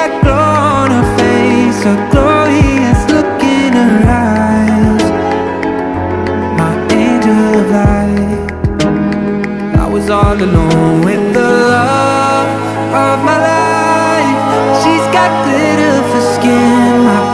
that glow on her face, a glorious look in her eyes. My angel of light. I was all alone with the love of my life. She's got glitter for skin, my